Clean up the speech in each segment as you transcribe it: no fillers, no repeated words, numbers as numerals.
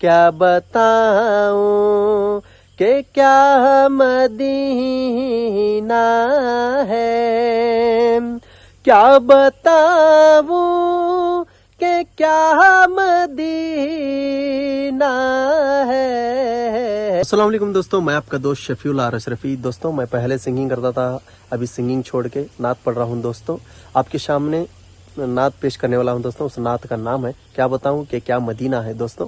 क्या बताऊं कि क्या मदीना है। क्या बताऊं कि क्या मदीना है। अस्सलाम वालेकुम दोस्तों, मैं आपका दोस्त शफीउल आर अशरफी। दोस्तों, मैं पहले सिंगिंग करता था, अभी सिंगिंग छोड़ के नात पढ़ रहा हूं। दोस्तों, आपके सामने नात पेश करने वाला हूं। दोस्तों, उस नात का नाम है क्या बताऊं कि क्या मदीना है। दोस्तों,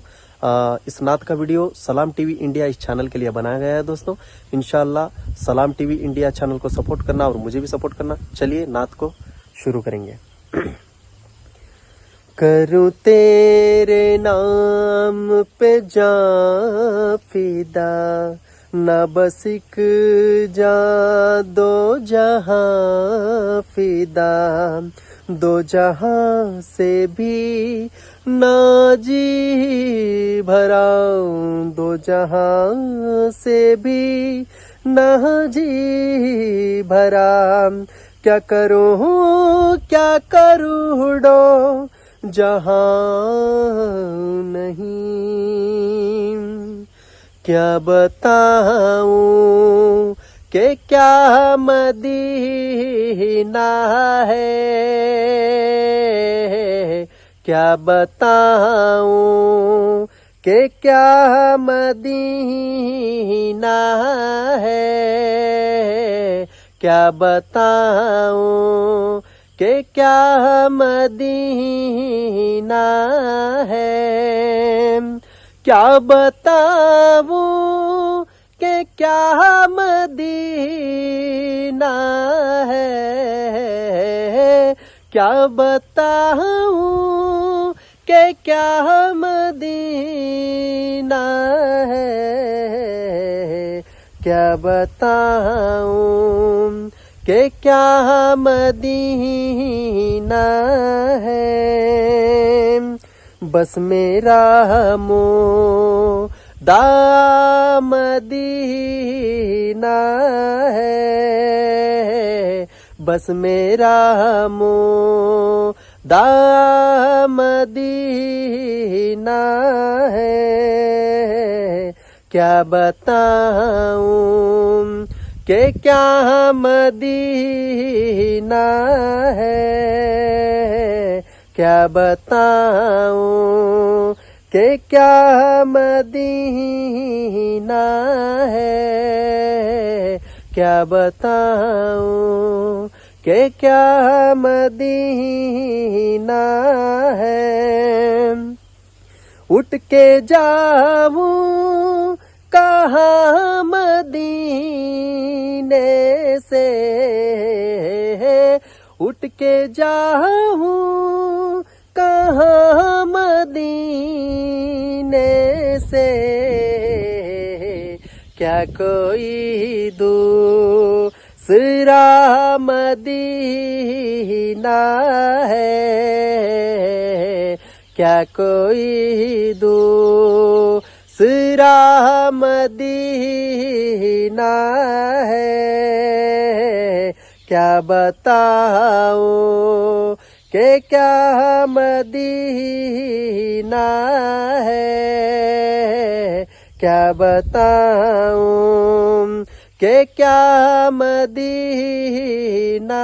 इस नात का वीडियो सलाम टीवी इंडिया इस चैनल के लिए बनाया गया है। दोस्तों, इंशाल्लाह सलाम टीवी इंडिया चैनल को सपोर्ट करना और मुझे भी सपोर्ट करना। चलिए नात को शुरू करेंगे। करूं तेरे नाम पे जान फिदा, न बस एक जान दो जहां फिदा। दो जहां से भी ना जी भरा, दो जहां से भी ना जी भरा। क्या करूं डो जहां नहीं। क्या बताऊं कि क्या मदीना है। क्या बताऊं कि क्या मदीना है। क्या बताऊं कि क्या मदीना है। क्या बताऊं कि क्या मदीना है। क्या बताऊं कि क्या मदीना है। क्या बताऊं कि क्या मदीना है। बस मेरा मोदा मदीना है। बस मेरा मोदा मदीना है। क्या बताऊं कि क्या मदीना है। क्या बताऊं कि क्या मदीना है। क्या बताऊं कि क्या मदीना है। उठ के जाऊं कहाँ मदीने से। उठ के जाऊं कहाँ मदीने से। क्या कोई दूसरा मदीना है। क्या कोई दूसरा मदीना है। क्या बताऊं कि क्या मदीना है। क्या बताऊं कि क्या मदीना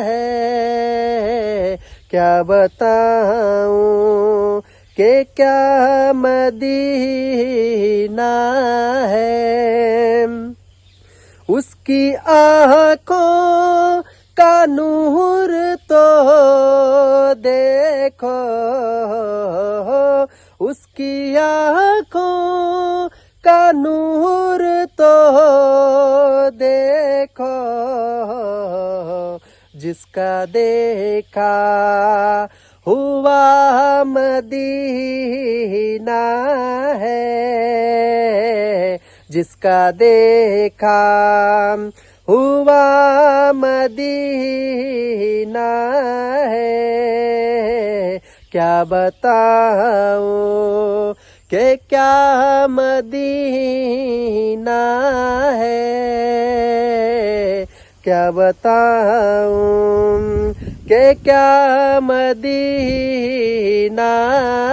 है। क्या बताऊं कि क्या मदीना है। उसकी आँखों का नूर तो देखो। उसकी आँखों का नूर तो देखो। जिसका देखा हुआ मदीना है। जिसका देखा हुआ मदीना है। क्या बताऊं कि क्या मदीना है। क्या बताऊं कि क्या मदीना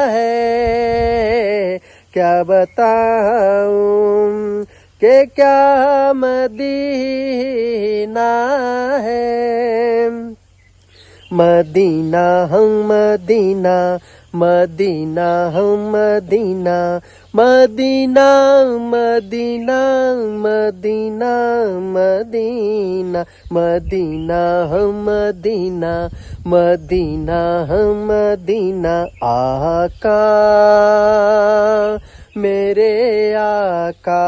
है। क्या बताऊं कि क्या मदीना है। मदीना हम मदीना, मदीना हम Medina, Medina Medina Medina Medina, Medina हम मदीना, मदीना हम मदीना। आका मेरे आका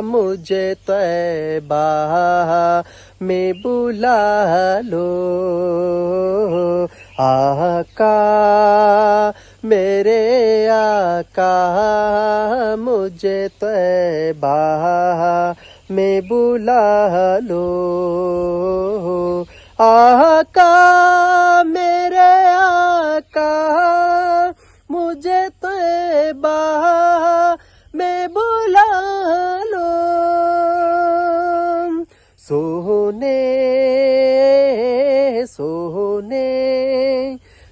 मुझे तैबा में बुला लो। आका मेरे आका मुझे तैबा में बुला लो। आका मेरे आका मुझे तैबा में बुला लो। सोने सोने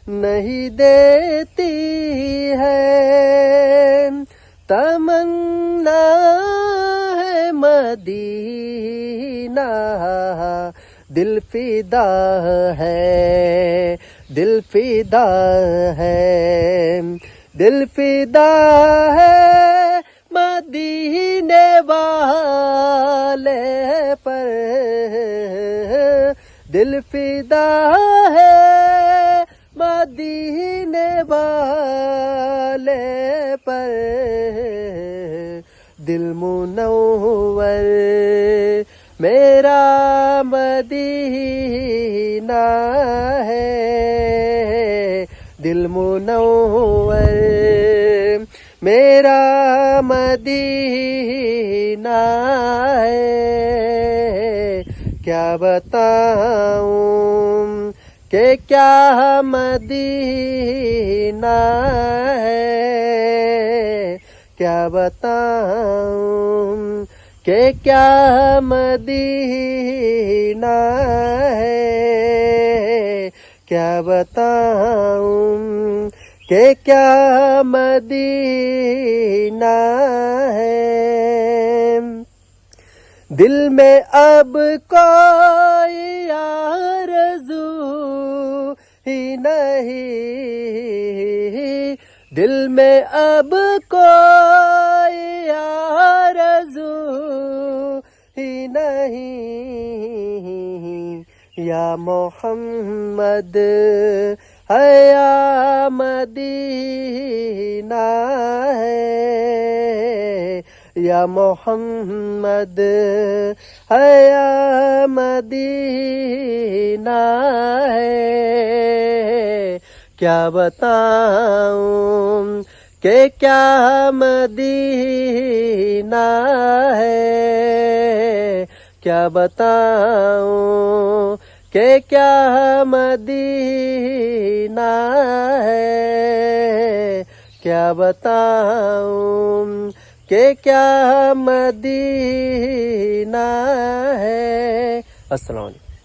नहीं देती है तमन्ना है मदीना। दिल फिदा है, दिल फिदा है, दिल फिदा है मदीने वाले पर। दिल फिदा है मदीने वाले पर। दिल मुनव्वर मेरा मदीना है। दिल मुनव्वर मेरा मदीना है। क्या बताऊं कि क्या मदीना है। क्या बताऊं कि क्या मदीना है। क्या बताऊं कि क्या मदीना है। दिल में अब कोई आरज़ू ही नहीं। दिल में अब कोई आरज़ू ही नहीं। या मोहम्मद है या मदीना है। या मोहम्मद है या मदीना है। क्या बताऊं कि क्या मदीना है। क्या बताऊं कि क्या मदीना है। क्या बताऊं कि क्या मदीना है। अस्सलाम वालेकुम।